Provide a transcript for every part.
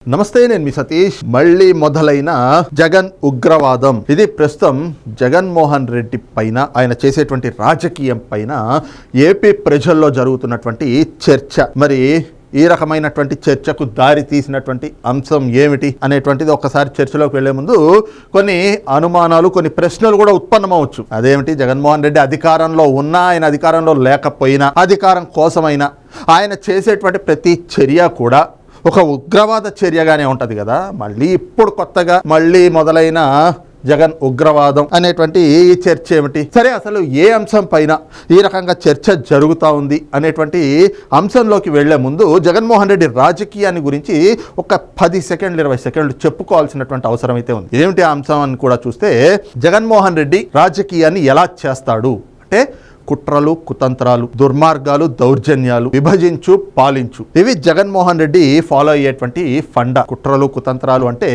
నమస్తే, నేను మీ సతీష్. మళ్ళీ మొదలైన జగన్ ఉగ్రవాదం. ఇది ప్రస్తుతం జగన్మోహన్ రెడ్డి పైన, ఆయన చేసేటువంటి రాజకీయం పైన ఏపీ ప్రజల్లో జరుగుతున్నటువంటి చర్చ. మరి ఈ రకమైనటువంటి చర్చకు దారి తీసినటువంటి అంశం ఏమిటి అనేటువంటిది ఒక్కసారి చర్చలోకి వెళ్లే ముందు కొన్ని అనుమానాలు, కొన్ని ప్రశ్నలు కూడా ఉత్పన్నమవచ్చు. అదేమిటి, జగన్మోహన్ రెడ్డి అధికారంలో ఉన్నా, ఆయన అధికారంలో లేకపోయినా, అధికారం కోసమైనా ఆయన చేసేటువంటి ప్రతి చర్య కూడా ఒక ఉగ్రవాద చర్యగానే ఉంటుంది కదా. మళ్ళీ ఇప్పుడు కొత్తగా మళ్ళీ మొదలైన జగన్ ఉగ్రవాదం అనేటువంటి ఈ చర్చ ఏమిటి? సరే, అసలు ఏ అంశం పైన ఈ రకంగా చర్చ జరుగుతూ ఉంది అనేటువంటి అంశంలోకి వెళ్లే ముందు జగన్మోహన్ రెడ్డి రాజకీయాన్ని గురించి ఒక 10 సెకండ్లు 20 సెకండ్లు చెప్పుకోవాల్సినటువంటి అవసరం అయితే ఉంది. ఏమిటి ఆ అంశం అని కూడా చూస్తే, జగన్మోహన్ రెడ్డి రాజకీయాన్ని ఎలా చేస్తాడు అంటే కుట్రలు, కుతంత్రాలు, దుర్మార్గాలు, దౌర్జన్యాలు, విభజించు పాలించు, ఇవి జగన్మోహన్ రెడ్డి ఫాలో అయ్యేటువంటి ఫండా. కుట్రలు, కుతంత్రాలు అంటే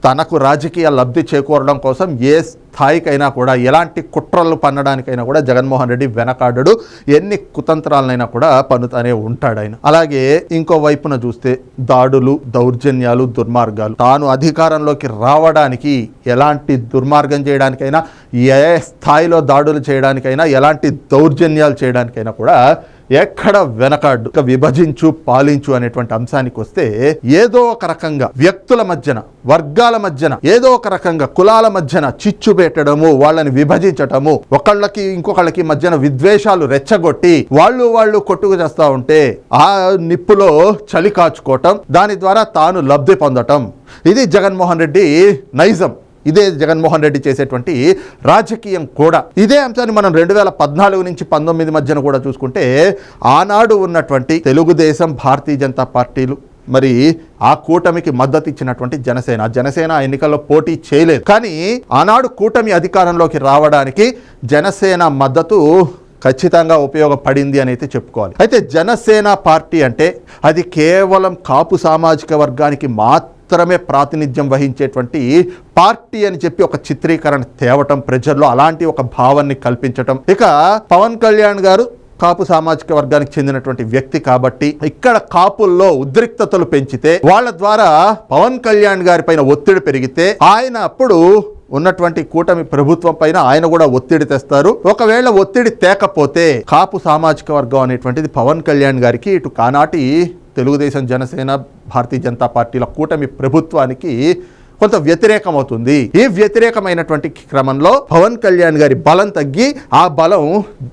తనకు రాజకీయ లబ్ధి చేకూరడం కోసం ఏ స్థాయికైనా కూడా, ఎలాంటి కుట్రలు పన్నడానికైనా కూడా జగన్మోహన్ రెడ్డి వెనకాడడు. ఎన్ని కుతంత్రాలనైనా కూడా పన్నుతానే ఉంటాడు ఆయన. అలాగే ఇంకో వైపున చూస్తే దాడులు, దౌర్జన్యాలు, దుర్మార్గాలు. తాను అధికారంలోకి రావడానికి ఎలాంటి దుర్మార్గం చేయడానికైనా, ఏ స్థాయిలో దాడులు చేయడానికైనా, ఎలాంటి దౌర్జన్యాలు చేయడానికైనా కూడా ఎక్కడ వెనకాడు. విభజించు పాలించు అనేటువంటి అంశానికి వస్తే, ఏదో ఒక రకంగా వ్యక్తుల మధ్యన, వర్గాల మధ్యన, ఏదో ఒక రకంగా కులాల మధ్యన చిచ్చు పెట్టడము, వాళ్ళని విభజించటము, ఒకళ్ళకి ఇంకొకళ్ళకి మధ్యన విద్వేషాలు రెచ్చగొట్టి వాళ్ళు కొట్టుకు చేస్తూ ఉంటే ఆ నిప్పులో చలి కాచుకోవటం, దాని ద్వారా తాను లబ్ధి పొందటం, ఇది జగన్మోహన్ రెడ్డి నైజం. ఇదే జగన్మోహన్ రెడ్డి చేసేటువంటి రాజకీయం కూడా. ఇదే అంశాన్ని మనం 2014 నుంచి 19 మధ్యన కూడా చూసుకుంటే, ఆనాడు ఉన్నటువంటి తెలుగుదేశం, భారతీయ జనతా పార్టీలు, మరి ఆ కూటమికి మద్దతు ఇచ్చినటువంటి జనసేన ఎన్నికల్లో పోటీ చేయలేదు. కానీ ఆనాడు కూటమి అధికారంలోకి రావడానికి జనసేన మద్దతు ఖచ్చితంగా ఉపయోగపడింది అని అయితే చెప్పుకోవాలి. అయితే జనసేన పార్టీ అంటే అది కేవలం కాపు సామాజిక వర్గానికి మాత్రమే ప్రాతినిధ్యం వహించేటువంటి పార్టీ అని చెప్పి ఒక చిత్రీకరణ తేవటం, ప్రజల్లో అలాంటి ఒక భావాన్ని కల్పించటం. ఇక పవన్ కళ్యాణ్ గారు కాపు సామాజిక వర్గానికి చెందినటువంటి వ్యక్తి కాబట్టి ఇక్కడ కాపుల్లో ఉద్రిక్తతలు పెంచితే, వాళ్ళ ద్వారా పవన్ కళ్యాణ్ గారి పైన ఒత్తిడి పెరిగితే, ఆయన అప్పుడు ఉన్నటువంటి కూటమి ప్రభుత్వం పైన ఆయన కూడా ఒత్తిడి తెస్తారు. ఒకవేళ ఒత్తిడి తేకపోతే కాపు సామాజిక వర్గం అనేటువంటిది పవన్ కళ్యాణ్ గారికి, ఇటు కానాటి తెలుగుదేశం, జనసేన, భారతీయ జనతా పార్టీల కూటమి ప్రభుత్వానికి కొంత వ్యతిరేకం అవుతుంది. ఈ వ్యతిరేకమైనటువంటి క్రమంలో పవన్ కళ్యాణ్ గారి బలం తగ్గి, ఆ బలం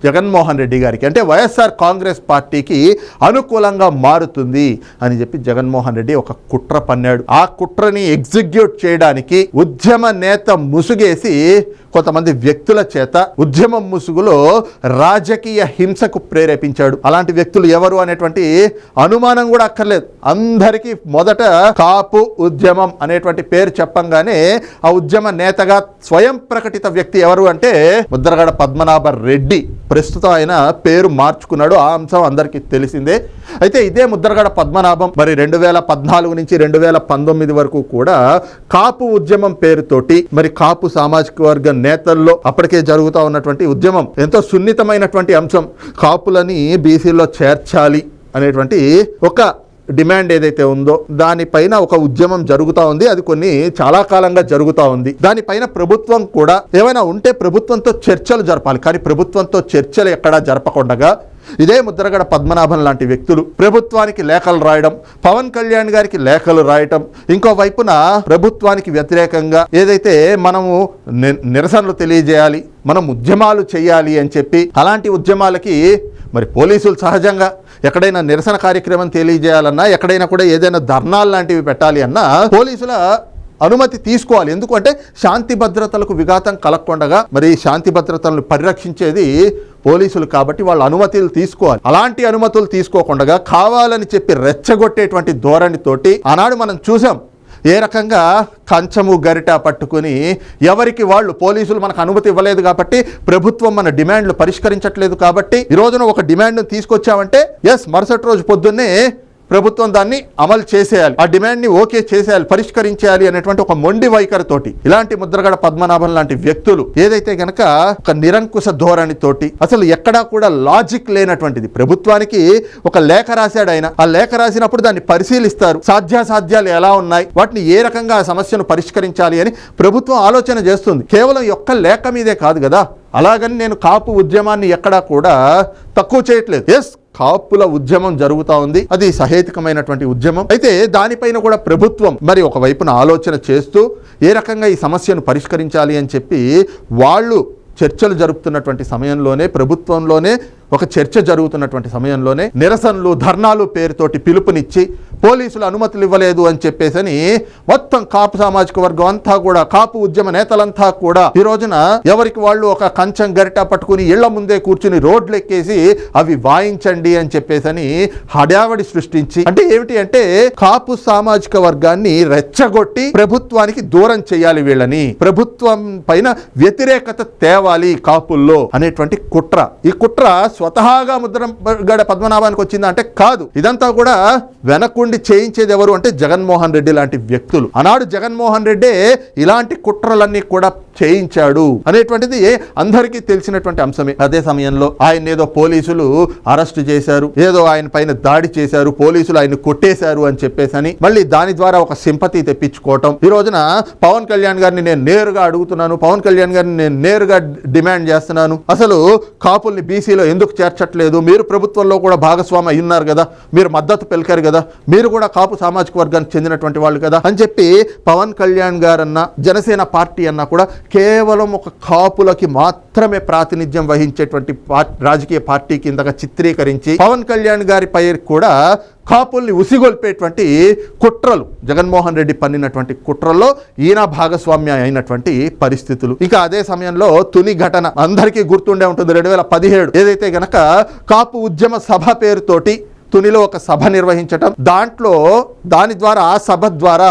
జగన్మోహన్ రెడ్డి గారికి అంటే వైఎస్ఆర్ కాంగ్రెస్ పార్టీకి అనుకూలంగా మారుతుంది అని చెప్పి జగన్మోహన్ రెడ్డి ఒక కుట్ర పన్నాడు. ఆ కుట్రని ఎగ్జిక్యూట్ చేయడానికి ఉద్యమ నేత ముసుగేసి కొంతమంది వ్యక్తుల చేత ఉద్యమం ముసుగులో రాజకీయ హింసకు ప్రేరేపించాడు. అలాంటి వ్యక్తులు ఎవరు అనేటువంటి అనుమానం కూడా అక్కర్లేదు. అందరికీ మొదట కాపు ఉద్యమం అనేటువంటి పేరు చెప్పంగానే ఆ ఉద్యమ నేతగా స్వయం ప్రకటిత వ్యక్తి ఎవరు అంటే ముద్రగడ పద్మనాభ రెడ్డి. ప్రస్తుతం ఆయన పేరు మార్చుకున్నాడు, ఆ అంశం అందరికీ తెలిసిందే. అయితే ఇదే ముద్రగడ పద్మనాభం మరి 2014 నుంచి 2019 వరకు కూడా కాపు ఉద్యమం పేరుతోటి, మరి కాపు సామాజిక వర్గ నేతల్లో అప్పటికే జరుగుతూ ఉన్నటువంటి ఉద్యమం ఎంతో సున్నితమైనటువంటి అంశం, కాపులని బీసీలో చేర్చాలి అనేటువంటి ఒక డిమాండ్ ఏదైతే ఉందో దానిపైన ఒక ఉద్యమం జరుగుతూ ఉంది. అది చాలా కాలంగా జరుగుతూ ఉంది. దానిపైన ప్రభుత్వం కూడా ఏమైనా ఉంటే ప్రభుత్వంతో చర్చలు జరపాలి. కానీ ప్రభుత్వంతో చర్చలు ఎక్కడా జరపకుండా ఇదే ముద్రగడ పద్మనాభం లాంటి వ్యక్తులు ప్రభుత్వానికి లేఖలు రాయడం, పవన్ కళ్యాణ్ గారికి లేఖలు రాయటం, ఇంకో వైపున ప్రభుత్వానికి వ్యతిరేకంగా ఏదైతే మనము నిరసనలు తెలియజేయాలి, మనం ఉద్యమాలు చేయాలి అని చెప్పి, అలాంటి ఉద్యమాలకి మరి పోలీసులు సహజంగా ఎక్కడైనా నిరసన కార్యక్రమం తెలియజేయాలన్నా, ఎక్కడైనా కూడా ఏదైనా ధర్నాలు లాంటివి పెట్టాలి అన్నా పోలీసుల అనుమతి తీసుకోవాలి. ఎందుకంటే శాంతి భద్రతలకు విఘాతం కలగకుండా మరి శాంతి భద్రతలను పరిరక్షించేది పోలీసులు కాబట్టి వాళ్ళ అనుమతులు తీసుకోవాలి. అలాంటి అనుమతులు తీసుకోకుండా కావాలని చెప్పి రెచ్చగొట్టేటువంటి ధోరణితోటి ఆనాడు మనం చూసాం. ఏ రకంగా కంచము గరిట పట్టుకుని ఎవరికి వాళ్ళు, పోలీసులు మనకు అనుమతి ఇవ్వలేదు కాబట్టి, ప్రభుత్వం మన డిమాండ్లు పరిష్కరించట్లేదు కాబట్టి, ఈ రోజున ఒక డిమాండ్ను తీసుకొచ్చామంటే మరుసటి రోజు పొద్దున్నే ప్రభుత్వం దాన్ని అమలు చేసేయాలి, ఆ డిమాండ్ ని ఓకే చేసేయాలి, పరిష్కరించేయాలి అనేటువంటి ఒక మొండి వైఖరితోటి ఇలాంటి ముద్రగడ పద్మనాభం లాంటి వ్యక్తులు ఏదైతే గనక ఒక నిరంకుశ ధోరణితోటి అసలు ఎక్కడా కూడా లాజిక్ లేనటువంటిది, ప్రభుత్వానికి ఒక లేఖ రాశాడు ఆయన, ఆ లేఖ రాసినప్పుడు దాన్ని పరిశీలిస్తారు, సాధ్యాసాధ్యాలు ఎలా ఉన్నాయి, వాటిని ఏ రకంగా ఆ సమస్యను పరిష్కరించాలి అని ప్రభుత్వం ఆలోచన చేస్తుంది. కేవలం ఒక్క లేఖ మీదే కాదు కదా. అలాగని నేను కాపు ఉద్యమాన్ని ఎక్కడా కూడా తక్కువ చేయట్లేదు. ఎస్, కాపుల ఉద్యమం జరుగుతూ ఉంది, అది సహేతుకమైనటువంటి ఉద్యమం. అయితే దానిపైన కూడా ప్రభుత్వం మరి ఒకవైపున ఆలోచన చేస్తూ ఏ రకంగా ఈ సమస్యను పరిష్కరించాలి అని చెప్పి వాళ్ళు చర్చలు జరుపుతున్నటువంటి సమయంలోనే, ప్రభుత్వంలోనే ఒక చర్చ జరుగుతున్నటువంటి సమయంలోనే నిరసనలు, ధర్నాలు పేరుతోటి పిలుపునిచ్చి పోలీసులు అనుమతులు ఇవ్వలేదు అని చెప్పేసని మొత్తం కాపు సామాజిక వర్గం అంతా కూడా, కాపు ఉద్యమ నేతలంతా కూడా ఈ రోజున ఎవరికి వాళ్ళు ఒక కంచం గరిట పట్టుకుని ఇళ్ల ముందే కూర్చుని రోడ్లు ఎక్కేసి అవి వాయించండి అని చెప్పేసని హడావడి సృష్టించి, అంటే ఏమిటి అంటే కాపు సామాజిక వర్గాన్ని రెచ్చగొట్టి ప్రభుత్వానికి దూరం చేయాలి, వీళ్ళని ప్రభుత్వం పైన వ్యతిరేకత తేవాలి కాపుల్లో అనేటువంటి కుట్ర. ఈ కుట్ర స్వతహాగా ముద్రగడ పద్మనాభానికి వచ్చిందా అంటే కాదు. ఇదంతా కూడా వెనకుండి చేయించేది ఎవరు అంటే జగన్మోహన్ రెడ్డి లాంటి వ్యక్తులు. ఆనాడు జగన్మోహన్ రెడ్డి ఇలాంటి కుట్రలన్నీ కూడా చేయించాడు అనేటువంటిది అందరికీ తెలిసినటువంటి అంశమే. అదే సమయంలో ఆయన ఏదో పోలీసులు అరెస్ట్ చేశారు, ఏదో ఆయన పైన దాడి చేశారు, పోలీసులు ఆయన కొట్టేశారు అని చెప్పేసని మళ్ళీ దాని ద్వారా ఒక సింపతి తెప్పించుకోవటం. ఈ రోజున పవన్ కళ్యాణ్ గారిని నేను నేరుగా అడుగుతున్నాను, పవన్ కళ్యాణ్ గారిని నేను నేరుగా డిమాండ్ చేస్తున్నాను, అసలు కాపుల్ని బీసీలో ఎందుకు చేర్చట్లేదు, మీరు ప్రభుత్వంలో కూడా భాగస్వామి అయ్యున్నారు కదా, మీరు మద్దతు పలికారు కదా, మీరు కూడా కాపు సామాజిక వర్గానికి చెందినటువంటి వాళ్ళు కదా అని చెప్పి పవన్ కళ్యాణ్ గారన్నా జనసేన పార్టీ అన్నా కూడా కేవలం ఒక కాపులకి మాత్రమే ప్రాతినిధ్యం వహించేటువంటి రాజకీయ పార్టీ కిందగా చిత్రీకరించి పవన్ కళ్యాణ్ గారి పై కూడా కాపుల్ని ఉసిగొల్పేటువంటి కుట్రలు, జగన్మోహన్ రెడ్డి పన్నినటువంటి కుట్రల్లో ఈయన భాగస్వామ్య అయినటువంటి పరిస్థితులు. ఇంకా అదే సమయంలో తుని ఘటన అందరికీ గుర్తుండే ఉంటుంది. 2017 ఏదైతే గనక కాపు ఉద్యమ సభ పేరుతోటి తునిలో ఒక సభ నిర్వహించటం, దాని ద్వారా ఆ సభ ద్వారా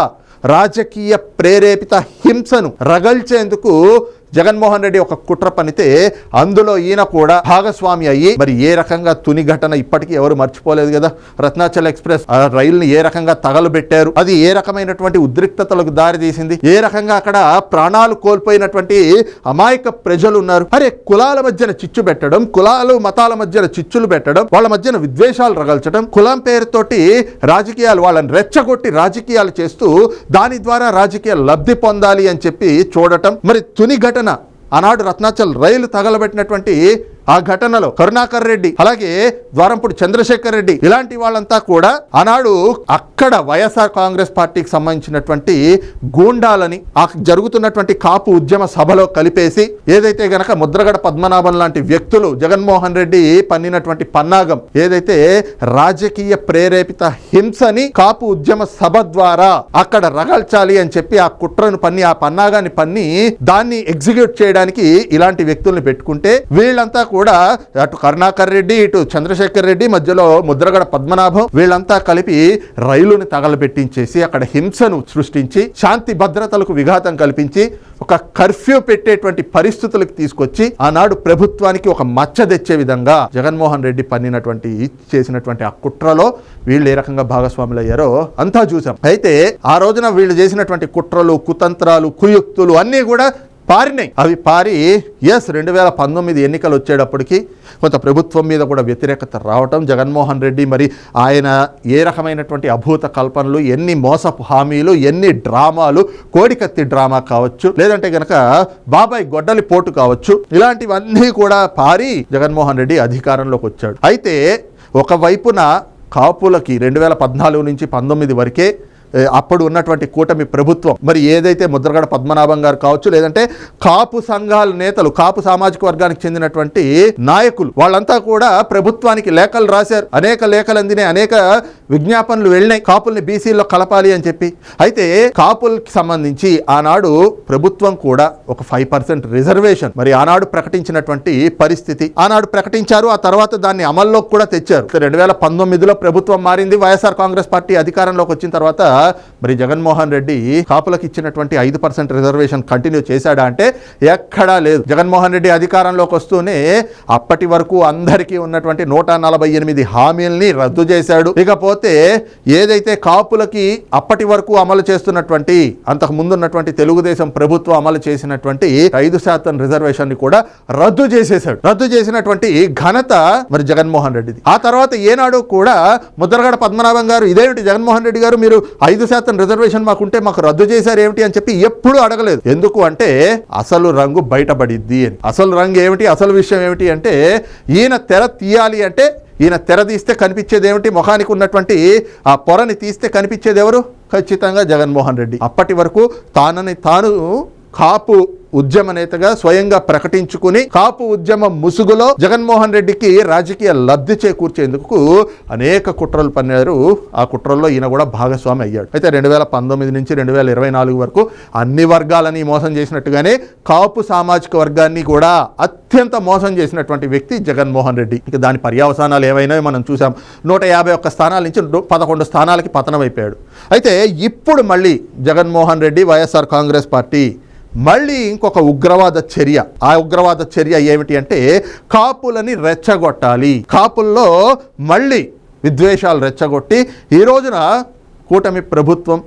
రాజకీయ ప్రేరేపిత హింసను రగల్చేందుకు జగన్మోహన్ రెడ్డి ఒక కుట్ర పనితే అందులో ఈయన కూడా భాగస్వామి అయ్యి మరి ఏ రకంగా తుని ఘటన ఇప్పటికీ ఎవరు మర్చిపోలేదు కదా. రత్నాచల్ ఎక్స్ప్రెస్ రైలుని ఏ రకంగా తగలబెట్టారు, అది ఏ రకమైనటువంటి ఉద్రిక్తతలకు దారి తీసింది, ఏ రకంగా అక్కడ ప్రాణాలు కోల్పోయినటువంటి అమాయక ప్రజలు ఉన్నారు. అరే, కులాల మధ్యన చిచ్చు పెట్టడం, కులాలు మతాల మధ్యన చిచ్చులు పెట్టడం, వాళ్ళ మధ్యన విద్వేషాలు రగల్చడం, కులం పేరుతోటి రాజకీయాలు, వాళ్ళని రెచ్చగొట్టి రాజకీయాలు చేస్తూ దాని ద్వారా రాజకీయ లబ్ధి పొందాలి అని చెప్పి చూడటం. మరి తుని ఘటన ఆనాడు రత్నాచల్ రైలు తగలబెట్టినటువంటి ఆ ఘటనలో కరుణాకర్ రెడ్డి, అలాగే ద్వారంపూడి చంద్రశేఖర్ రెడ్డి ఇలాంటి వాళ్ళంతా కూడా ఆనాడు అక్కడ వైఎస్ఆర్ కాంగ్రెస్ పార్టీకి సంబంధించినటువంటి గూండాలని ఆ జరుగుతున్నటువంటి కాపు ఉద్యమ సభలో కలిపేసి ఏదైతే గనక ముద్రగడ పద్మనాభం లాంటి వ్యక్తులు జగన్మోహన్ రెడ్డి పన్నినటువంటి పన్నాగం ఏదైతే రాజకీయ ప్రేరేపిత హింసని కాపు ఉద్యమ సభ ద్వారా అక్కడ రగల్చాలి అని చెప్పి ఆ కుట్రను పన్ని, ఆ పన్నాగాన్ని పన్ని దాన్ని ఎగ్జిక్యూట్ చేయడానికి ఇలాంటి వ్యక్తుల్ని పెట్టుకుంటే వీళ్ళంతా కూడా అటు కరుణాకర్ రెడ్డి ఇటు చంద్రశేఖర్ రెడ్డి మధ్యలో ముద్రగడ పద్మనాభం వీళ్ళంతా కలిపి రైలుని తగలబెట్టించేసి అక్కడ హింసను సృష్టించి శాంతి భద్రతలకు విఘాతం కల్పించి ఒక కర్ఫ్యూ పెట్టేటువంటి పరిస్థితులకు తీసుకొచ్చి ఆనాడు ప్రభుత్వానికి ఒక మచ్చ తెచ్చే విధంగా జగన్మోహన్ రెడ్డి పన్నినటువంటి చేసినటువంటి ఆ కుట్రలో వీళ్ళు ఏ రకంగా భాగస్వాములు అయ్యారో అంతా చూసాం. అయితే ఆ రోజున వీళ్ళు చేసినటువంటి కుట్రలు, కుతంత్రాలు, కుయుక్తులు అన్నీ కూడా పారినాయి. అవి పారి 2019 ఎన్నికలు వచ్చేటప్పటికి కొంత ప్రభుత్వం మీద కూడా వ్యతిరేకత రావటం, జగన్మోహన్ రెడ్డి మరి ఆయన ఏ రకమైనటువంటి అభూత కల్పనలు, ఎన్ని మోసపు హామీలు, ఎన్ని డ్రామాలు, కోడికత్తి డ్రామా కావచ్చు, లేదంటే గనక బాబాయ్ గొడ్డలి పోటు కావచ్చు, ఇలాంటివన్నీ కూడా పారి జగన్మోహన్ రెడ్డి అధికారంలోకి వచ్చాడు. అయితే ఒకవైపున కాపులకి 2014 నుంచి 19 వరకే అప్పుడు ఉన్నటువంటి కూటమి ప్రభుత్వం మరి ఏదైతే ముద్రగడ పద్మనాభం గారు కావచ్చు, లేదంటే కాపు సంఘాల నేతలు, కాపు సామాజిక వర్గానికి చెందినటువంటి నాయకులు వాళ్ళంతా కూడా ప్రభుత్వానికి లేఖలు రాశారు, అనేక లేఖలు అందినాయి, అనేక విజ్ఞాపనలు వెళ్ళినాయి కాపుల్ని బీసీలో కలపాలి అని చెప్పి. అయితే కాపులకి సంబంధించి ఆనాడు ప్రభుత్వం కూడా ఒక 5% రిజర్వేషన్ మరి ఆనాడు ప్రకటించినటువంటి పరిస్థితి, ఆనాడు ప్రకటించారు. ఆ తర్వాత దాన్ని అమల్లోకి కూడా తెచ్చారు. 2019లో ప్రభుత్వం మారింది, వైఎస్ఆర్ కాంగ్రెస్ పార్టీ అధికారంలోకి వచ్చిన తర్వాత మరి జగన్మోహన్ రెడ్డి కాపులకు ఇచ్చినటువంటి 5% రిజర్వేషన్ కంటిన్యూ చేశాడా అంటే ఎక్కడా లేదు. జగన్మోహన్ రెడ్డి అధికారంలోకి వస్తూనే అప్పటి వరకు అందరికీ ఉన్నటువంటి 148 హామీల్ని రద్దు చేశాడు. ఇకపోతే ఏదైతే కాపులకి అప్పటి వరకు అమలు చేస్తున్నటువంటి అంతకు ముందున్నటువంటి తెలుగుదేశం ప్రభుత్వం అమలు చేసినటువంటి 5% రిజర్వేషన్ ని కూడా రద్దు చేసేశాడు. రద్దు చేసినటువంటి ఘనత మరి జగన్మోహన్ రెడ్డిది. ఆ తర్వాత ఏనాడు కూడా ముద్రగడ పద్మనాభం గారు ఇదేమిటి జగన్మోహన్ రెడ్డి గారు మీరు 5% రిజర్వేషన్ మాకుంటే మాకు రద్దు చేశారు ఏమిటి అని చెప్పి ఎప్పుడూ అడగలేదు. ఎందుకు అంటే అసలు రంగు బయటపడిద్ది అని. అసలు రంగు ఏమిటి, అసలు విషయం ఏమిటి అంటే ఈయన తెర తీయాలి అంటే ఈయన తెర తీస్తే కనిపించేది ఏమిటి, ముఖానికి ఉన్నటువంటి ఆ పొరని తీస్తే కనిపించేది ఎవరు? ఖచ్చితంగా జగన్మోహన్ రెడ్డి. అప్పటి వరకు తానని తాను కాపు ఉద్యమ నేతగా స్వయంగా ప్రకటించుకుని కాపు ఉద్యమ ముసుగులో జగన్మోహన్ రెడ్డికి రాజకీయ లబ్ధి చేకూర్చేందుకు అనేక కుట్రలు పన్నారు. ఆ కుట్రల్లో ఈయన కూడా భాగస్వామి అయ్యాడు. అయితే 2019 నుంచి 2024 వరకు అన్ని వర్గాలని మోసం చేసినట్టుగానే కాపు సామాజిక వర్గాన్ని కూడా అత్యంత మోసం చేసినటువంటి వ్యక్తి జగన్మోహన్ రెడ్డి. ఇక దాని పర్యవసానాలు ఏవైనా మనం చూసాం. 151 స్థానాల నుంచి 11 స్థానాలకి పతనం అయిపోయాడు. అయితే ఇప్పుడు మళ్ళీ జగన్మోహన్ రెడ్డి వైఎస్ఆర్ కాంగ్రెస్ పార్టీ మళ్ళీ ఇంకొక ఉగ్రవాద చర్య. ఆ ఉగ్రవాద చర్య ఏమిటి అంటే కాపులని రెచ్చగొట్టాలి, కాపుల్లో మళ్ళీ విద్వేషాలు రెచ్చగొట్టి ఈ రోజున కూటమి ప్రభుత్వం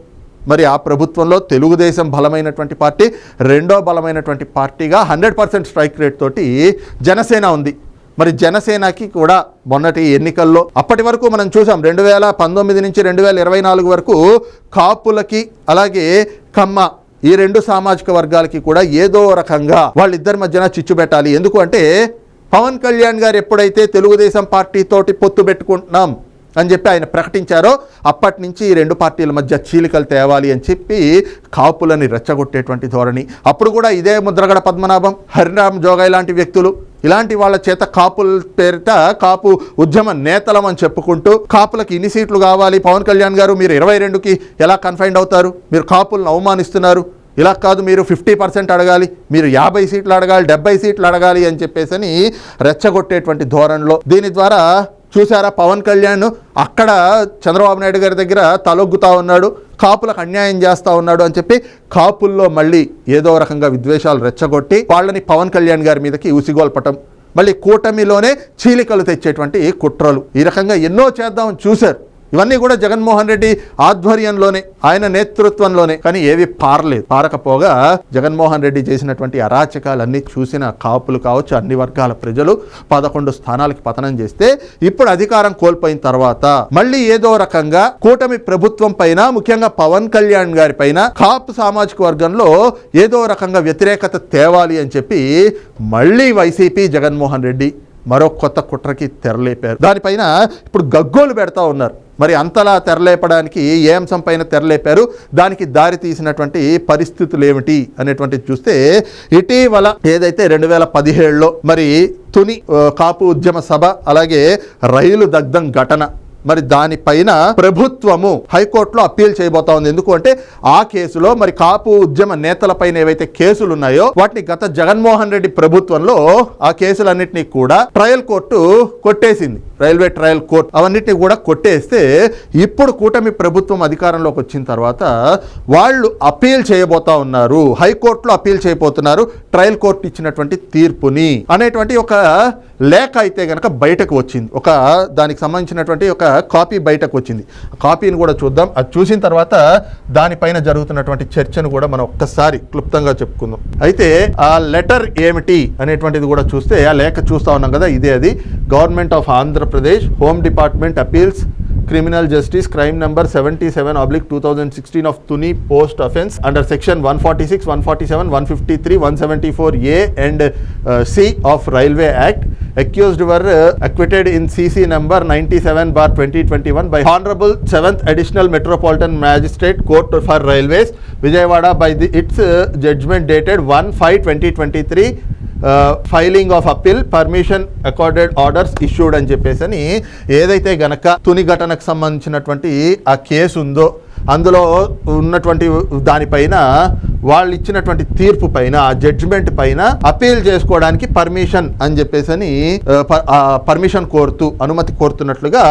మరి ఆ ప్రభుత్వంలో తెలుగుదేశం బలమైనటువంటి పార్టీ, రెండో బలమైనటువంటి పార్టీగా 100% స్ట్రైక్ రేట్ తోటి జనసేన ఉంది. మరి జనసేనకి కూడా మొన్నటి ఎన్నికల్లో అప్పటి వరకు మనం చూసాం 2019 నుంచి 2024 వరకు కాపులకి అలాగే కమ్మ ఈ రెండు సామాజిక వర్గాలకి కూడా ఏదో రకంగా వాళ్ళిద్దరి మధ్యన చిచ్చు పెట్టాలి. ఎందుకు అంటే పవన్ కళ్యాణ్ గారు ఎప్పుడైతే తెలుగుదేశం పార్టీ తోటి పొత్తు పెట్టుకుంటున్నాం అని చెప్పి ఆయన ప్రకటించారో అప్పటి నుంచి ఈ రెండు పార్టీల మధ్య చీలికలు తేవాలి అని చెప్పి కాపులని రెచ్చగొట్టేటువంటి ధోరణి. అప్పుడు కూడా ఇదే ముద్రగడ పద్మనాభం, హరిరామ్ జోగాయ్ లాంటి వ్యక్తులు ఇలాంటి వాళ్ళ చేత కాపుల పేరిట కాపు ఉద్యమ నేతలం అని చెప్పుకుంటూ కాపులకు ఇన్ని సీట్లు కావాలి, పవన్ కళ్యాణ్ గారు మీరు 22కి ఎలా కన్ఫైండ్ అవుతారు, మీరు కాపులను అవమానిస్తున్నారు, ఇలా కాదు మీరు 50% అడగాలి, మీరు 50 సీట్లు అడగాలి, 70 సీట్లు అడగాలి అని చెప్పేసి రెచ్చగొట్టేటువంటి ధోరణిలో దీని ద్వారా చూసారా పవన్ కళ్యాణ్ అక్కడ చంద్రబాబు నాయుడు గారి దగ్గర తలొగ్గుతా ఉన్నాడు, కాపులకు అన్యాయం చేస్తూ ఉన్నాడు అని చెప్పి కాపుల్లో మళ్ళీ ఏదో రకంగా విద్వేషాలు రెచ్చగొట్టి వాళ్ళని పవన్ కళ్యాణ్ గారి మీదకి ఉసిగోల్పటం, మళ్ళీ కూటమిలోనే చీలికలు తెచ్చేటువంటి కుట్రలు, ఈ రకంగా ఎన్నో చేద్దామని చూశారు. ఇవన్నీ కూడా జగన్మోహన్ రెడ్డి ఆధ్వర్యంలోనే ఆయన నేతృత్వంలోనే, కానీ ఏవి పారకపోగా జగన్మోహన్ రెడ్డి చేసినటువంటి అరాచకాలన్నీ చూసిన కాపులు కావచ్చు అన్ని వర్గాల ప్రజలు 11 స్థానాలకి పతనం చేస్తే ఇప్పుడు అధికారం కోల్పోయిన తర్వాత మళ్ళీ ఏదో రకంగా కూటమి ప్రభుత్వం పైన ముఖ్యంగా పవన్ కళ్యాణ్ గారి పైన కాపు సామాజిక వర్గంలో ఏదో రకంగా వ్యతిరేకత తేవాలి అని చెప్పి మళ్ళీ వైసీపీ జగన్మోహన్ రెడ్డి మరో కొత్త కుట్రకి తెరలేపారు. దానిపైన ఇప్పుడు గగ్గోలు పెడతా ఉన్నారు. మరి అంతలా తెరలేపడానికి ఏ అంశం పైన తెరలేపారు, దానికి దారి తీసినటువంటి పరిస్థితులు ఏమిటి అనేటువంటిది చూస్తే ఇటీవల ఏదైతే 2017లో మరి తుని కాపు ఉద్యమ సభ అలాగే రైలు దగ్ధం ఘటన, మరి దానిపైన ప్రభుత్వము హైకోర్టులో అప్పీల్ చేయబోతా ఉంది. ఎందుకు అంటే ఆ కేసులో మరి కాపు ఉద్యమ నేతలపైన ఏవైతే కేసులు ఉన్నాయో వాటిని గత జగన్మోహన్ రెడ్డి ప్రభుత్వంలో ఆ కేసులన్నింటినీ కూడా ట్రయల్ కోర్టు కొట్టేసింది, రైల్వే ట్రయల్ కోర్టు అవన్నిటిని కూడా కొట్టేస్తే ఇప్పుడు కూటమి ప్రభుత్వం అధికారంలోకి వచ్చిన తర్వాత వాళ్ళు అప్పీల్ చేయబోతా ఉన్నారు, హైకోర్టులో అప్పీల్ చేయబోతున్నారు ట్రయల్ కోర్టు ఇచ్చినటువంటి తీర్పుని అనేటువంటి ఒక లేఖ అయితే గనక బయటకు వచ్చింది. ఒక దానికి సంబంధించినటువంటి ఒక కాపీ బయటకు వచ్చింది. కాపీని కూడా చూద్దాం. అది చూసిన తర్వాత దానిపైన జరుగుతున్నటువంటి చర్చను కూడా మనం ఒక్కసారి క్లుప్తంగా చెప్పుకుందాం. అయితే ఆ లెటర్ ఏమిటి అనేటువంటిది కూడా చూస్తే ఆ లేఖ చూస్తా ఉన్నాం కదా, ఇదే అది. Government of Andhra Pradesh home department appeals criminal justice crime number 77/2016 of Tuni post offence under section 146, 147, 153, 174A and C of Railway Act. Accused were acquitted in CC number 97/2021 by Honorable 7th Additional Metropolitan Magistrate Court for Railways, Vijayawada by its judgment dated 1/5/2023. Filing of appeal permission accorded orders issued అని చెప్పేసి అని ఏదైతే గనక తుని ఘటనకు సంబంధించినటువంటి ఆ case ఉందో అందులో ఉన్నటువంటి దానిపైన వాళ్ళు ఇచ్చినటువంటి తీర్పు పైన, ఆ జడ్జిమెంట్ పైన అపీల్ చేసుకోవడానికి పర్మిషన్ అని చెప్పేసి పర్మిషన్ కోరుతూ, అనుమతి కోరుతున్నట్లుగా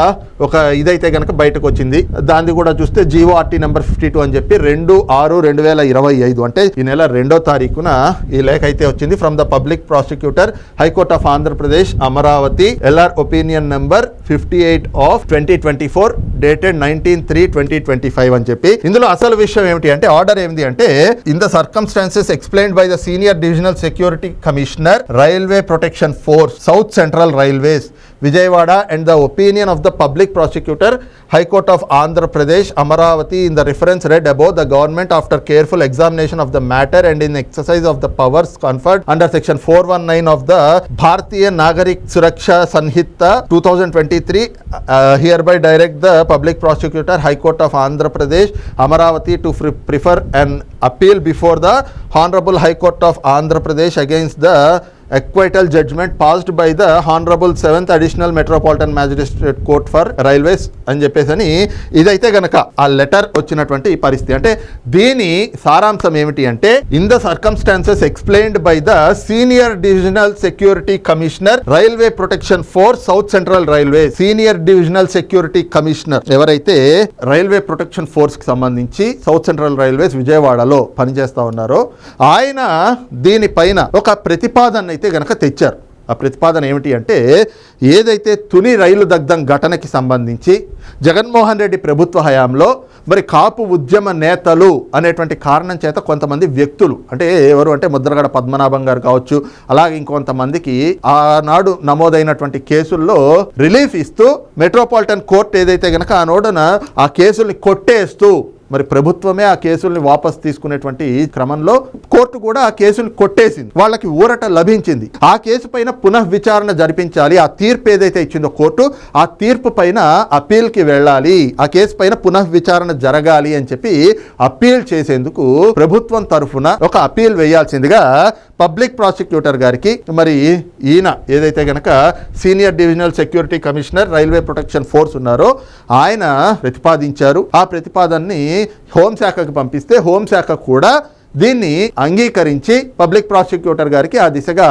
ఒక ఇదైతే గనక బయటకు వచ్చింది. దాన్ని కూడా చూస్తే GORT నెంబర్ 52 అని చెప్పి 2/6/2025 అంటే ఈ నెల 2వ తారీఖున ఈ లేఖ అయితే వచ్చింది. From the public prosecutor, high court of Andhra Pradesh, Amaravati, LR opinion number 58 of 2024 dated 19/3/2025 అని చెప్పి. ఇందులో అసలు విషయం ఏమిటి అంటే, ఆర్డర్ ఏమిటి అంటే, in the circumstances explained by the senior divisional security commissioner, railway protection force, south central railways, Vijayawada, and the opinion of the public prosecutor, High Court of Andhra Pradesh, Amaravati, in the reference read above, the government, after careful examination of the matter and in exercise of the powers conferred under section 419 of the Bharatiya Nagarik Suraksha Sanhita 2023, hereby direct the public prosecutor, High Court of Andhra Pradesh, Amaravati, to prefer an appeal before the Honorable High Court of Andhra Pradesh against the acquittal judgment passed by the Honorable 7th Additional Metropolitan Magistrate Court for Railways అని చెప్పేసి ఇదైతే గనక ఆ letter వచ్చినటువంటి పరిస్థితి. అంటే దీని సారాంశం ఏమిటి అంటే, in the circumstances explained by the senior divisional security commissioner, railway protection force, south central railway, senior divisional security commissioner ఎవరైతే రైల్వే ప్రొటెక్షన్ ఫోర్స్ కి సంబంధించి సౌత్ సెంట్రల్ రైల్వేస్ విజయవాడలో పనిచేస్తా ఉన్నారో, ఆయన దీనిపైన ఒక ప్రతిపాదన అయితే గనక తెచ్చారు. ఆ ప్రతిపాదన ఏమిటి అంటే, ఏదైతే తుని రైలు దగ్ధం ఘటనకి సంబంధించి జగన్మోహన్ రెడ్డి ప్రభుత్వ హయాంలో మరి కాపు ఉద్యమ నేతలు అనేటువంటి కారణం చేత కొంతమంది వ్యక్తులు, అంటే ఎవరు అంటే ముద్రగడ పద్మనాభం గారు కావచ్చు, అలాగే ఇంకొంతమందికి ఆనాడు నమోదైనటువంటి కేసుల్లో రిలీఫ్ ఇస్తూ మెట్రోపాలిటన్ కోర్టు ఏదైతే గనక ఆ నోడున ఆ కేసుల్ని కొట్టేస్తూ, మరి ప్రభుత్వమే ఆ కేసుల్ని వాపస్ తీసుకునేటువంటి క్రమంలో కోర్టు కూడా ఆ కేసులు కొట్టేసింది. వాళ్ళకి ఊరట లభించింది. ఆ కేసు పైన పునఃవిచారణ జరిపించాలి. ఆ తీర్పు ఏదైతే ఇచ్చిందో కోర్టు, ఆ తీర్పు పైన అప్పీల్కి వెళ్ళాలి, ఆ కేసు పైన పునఃవిచారణ జరగాలి అని చెప్పి అప్పీల్ చేసేందుకు ప్రభుత్వం తరఫున ఒక అప్పీల్ వేయాల్సిందిగా పబ్లిక్ ప్రాసిక్యూటర్ గారికి మరి ఈయన ఏదైతే గనక senior divisional security commissioner, railway protection force ఉన్నారో ఆయన ప్రతిపాదించారు. ఆ ప్రతిపాదనని హోంశాఖకు పంపిస్తే హోంశాఖ కూడా దీన్ని అంగీకరించి పబ్లిక్ ప్రాసిక్యూటర్ గారికి ఆ దిశగా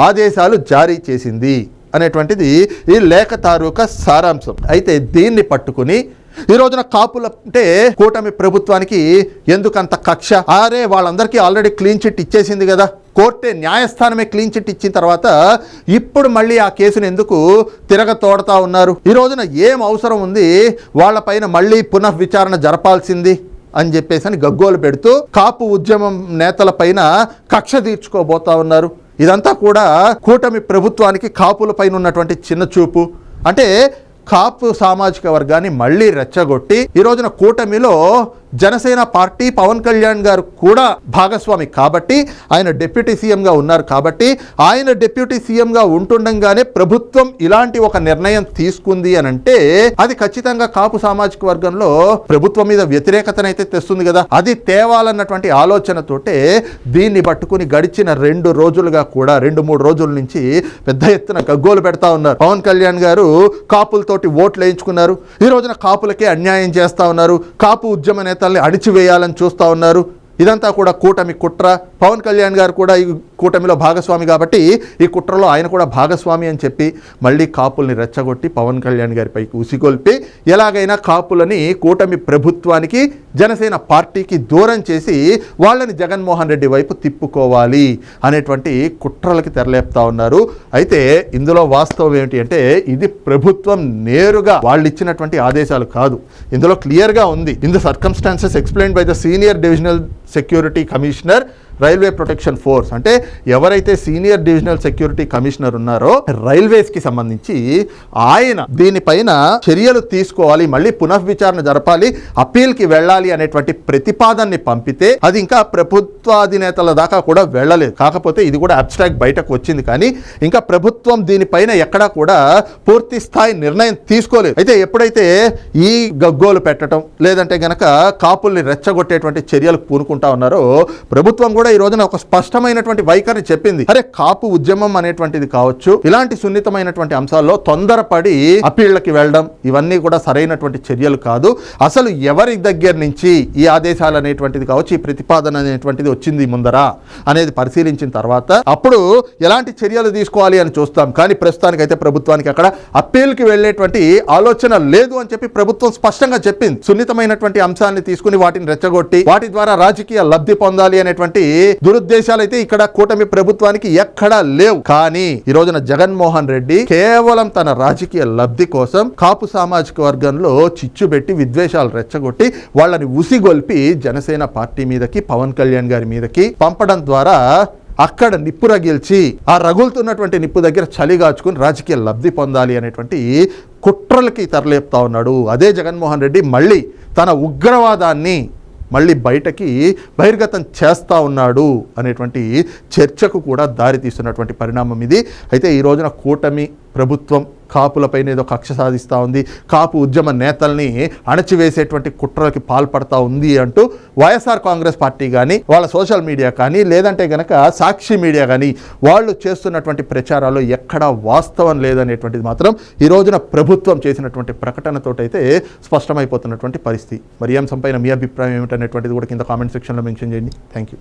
ఆదేశాలు జారీ చేసింది అనేటువంటిది ఈ లేఖ తాలూకా సారాంశం. అయితే దీన్ని పట్టుకుని ఈ రోజున కాపుల అంటే కూటమి ప్రభుత్వానికి ఎందుకంత కక్ష? అరే వాళ్ళందరికీ ఆల్రెడీ క్లీన్ చిట్ ఇచ్చేసింది కదా, కోర్టే న్యాయస్థానమే క్లీన్ చిట్ ఇచ్చిన తర్వాత ఇప్పుడు మళ్ళీ ఆ కేసును ఎందుకు తిరగతోడతా ఉన్నారు? ఈ రోజున ఏం అవసరం ఉంది వాళ్ళపైన మళ్ళీ పునఃవిచారణ జరపాల్సింది అని చెప్పేసి అని గగ్గోలు పెడుతూ కాపు ఉద్యమం నేతల పైన కక్ష తీర్చుకోబోతా ఉన్నారు. ఇదంతా కూడా కూటమి ప్రభుత్వానికి కాపుల పైన ఉన్నటువంటి చిన్న చూపు. అంటే కాపు సామాజిక వర్గాన్ని మళ్ళీ రెచ్చగొట్టి ఈ రోజున కూటమిలో జనసేన పార్టీ పవన్ కళ్యాణ్ గారు కూడా భాగస్వామి కాబట్టి, ఆయన డిప్యూటీ సీఎంగా ఉన్నారు కాబట్టి, ఆయన డిప్యూటీ సీఎంగా ఉంటుండగానే ప్రభుత్వం ఇలాంటి ఒక నిర్ణయం తీసుకుంది అని అంటే అది ఖచ్చితంగా కాపు సామాజిక వర్గంలో ప్రభుత్వం మీద వ్యతిరేకతనైతే తెస్తుంది కదా. అది తేవాలన్నటువంటి ఆలోచనతోటే దీన్ని పట్టుకుని గడిచిన 2 రోజులుగా కూడా 2-3 రోజుల నుంచి పెద్ద ఎత్తున గగ్గోలు పెడతా ఉన్నారు. పవన్ కళ్యాణ్ గారు కాపులతోటి ఓట్లు వేయించుకున్నారు, ఈ రోజున కాపులకే అన్యాయం చేస్తా ఉన్నారు, కాపు ఉద్యమ నేతల్ని అణిచివేయాలని చూస్తూ ఉన్నారు. ఇదంతా కూడా కూటమి కుట్ర. పవన్ కళ్యాణ్ గారు కూడా ఈ కూటమిలో భాగస్వామి కాబట్టి ఈ కుట్రలో ఆయన కూడా భాగస్వామి అని చెప్పి మళ్ళీ కాపుల్ని రెచ్చగొట్టి పవన్ కళ్యాణ్ గారిపైకి ఉసిగొల్పి ఎలాగైనా కాపులని కూటమి ప్రభుత్వానికి జనసేన పార్టీకి దూరం చేసి వాళ్ళని జగన్మోహన్ రెడ్డి వైపు తిప్పుకోవాలి అనేటువంటి కుట్రలకి తెరలేపుతా ఉన్నారు. అయితే ఇందులో వాస్తవం ఏమిటి అంటే, ఇది ప్రభుత్వం నేరుగా వాళ్ళు ఇచ్చినటువంటి ఆదేశాలు కాదు. ఇందులో క్లియర్గా ఉంది, in the circumstances explained by the senior divisional security commissioner, railway protection force. అంటే ఎవరైతే సీనియర్ డివిజనల్ సెక్యూరిటీ కమిషనర్ ఉన్నారో రైల్వేస్కి సంబంధించి ఆయన దీనిపైన చర్యలు తీసుకోవాలి, మళ్ళీ పునఃవిచారణ జరపాలి, అప్పీల్కి వెళ్ళాలి అనేటువంటి ప్రతిపాదనని పంపితే అది ఇంకా ప్రభుత్వాధినేతల దాకా కూడా వెళ్ళలేదు. కాకపోతే ఇది కూడా అబ్స్ట్రాక్ట్ బయటకు వచ్చింది, కానీ ఇంకా ప్రభుత్వం దీనిపైన ఎక్కడా కూడా పూర్తి స్థాయి నిర్ణయం తీసుకోలేదు. అయితే ఎప్పుడైతే ఈ గగ్గోలు పెట్టడం లేదంటే గనక కాపుల్ని రెచ్చగొట్టేటువంటి చర్యలు పూనుకుంటా ఉన్నారో ప్రభుత్వం కూడా కూడా ఈ రోజున ఒక స్పష్టమైనటువంటి వైఖరి చెప్పింది. అరే కాపు ఉద్యమం అనేటువంటిది కావచ్చు, ఇలాంటి సున్నితమైనటువంటి అంశాల్లో తొందరపడి అప్పీళ్లకి వెళ్ళడం ఇవన్నీ కూడా సరైనటువంటి చర్యలు కాదు. అసలు ఎవరి దగ్గర నుంచి ఈ ఆదేశాలు అనేటువంటిది కావచ్చు, ఈ ప్రతిపాదన అనేటువంటిది వచ్చింది ముందర అనేది పరిశీలించిన తర్వాత అప్పుడు ఎలాంటి చర్యలు తీసుకోవాలి అని చూస్తాం. కానీ ప్రస్తుతానికైతే ప్రభుత్వానికి అక్కడ అప్పీల్కి వెళ్ళేటువంటి ఆలోచన లేదు అని చెప్పి ప్రభుత్వం స్పష్టంగా చెప్పింది. సున్నితమైనటువంటి అంశాన్ని తీసుకుని వాటిని రెచ్చగొట్టి వాటి ద్వారా రాజకీయ లబ్ధి పొందాలి అనేటువంటి దురుద్దేశాలు అయితే ఇక్కడ కూటమి ప్రభుత్వానికి ఎక్కడా లేవు. కానీ ఈ రోజున జగన్మోహన్ రెడ్డి కేవలం తన రాజకీయ లబ్ధి కోసం కాపు సామాజిక వర్గంలో చిచ్చు పెట్టి విద్వేషాలు రెచ్చగొట్టి వాళ్ళని ఉసిగొల్పి జనసేన పార్టీ మీదకి, పవన్ కళ్యాణ్ గారి మీదకి పంపడం ద్వారా అక్కడ నిప్పు రగిల్చి ఆ రగులుతున్నటువంటి నిప్పు దగ్గర చలిగాచుకుని రాజకీయ లబ్ధి పొందాలి అనేటువంటి కుట్రలకి తెరలేపుతా ఉన్నాడు. అదే జగన్మోహన్ రెడ్డి మళ్ళీ తన ఉగ్రవాదాన్ని మళ్ళీ బయటకి బహిర్గతం చేస్తూ ఉన్నాడు అనేటువంటి చర్చకు కూడా దారితీస్తున్నటువంటి పరిణామం ఇది. అయితే ఈ రోజున కూటమి ప్రభుత్వం కాపులపైన ఏదో కక్ష సాధిస్తూ ఉంది, కాపు ఉద్యమ నేతల్ని అణచివేసేటువంటి కుట్రలకి పాల్పడతా ఉంది అంటూ వైఎస్ఆర్ కాంగ్రెస్ పార్టీ కానీ, వాళ్ళ సోషల్ మీడియా కానీ, లేదంటే గనక సాక్షి మీడియా కానీ వాళ్ళు చేస్తున్నటువంటి ప్రచారాలు ఎక్కడా వాస్తవం లేదనేటువంటిది మాత్రం ఈ రోజున ప్రభుత్వం చేసినటువంటి ప్రకటనతోటైతే స్పష్టమైపోతున్నటువంటి పరిస్థితి. మరి ఈ అంశంపైన మీ అభిప్రాయం ఏమిటనేటువంటిది కూడా కింద కామెంట్ సెక్షన్లో మెన్షన్ చేయండి. Thank you.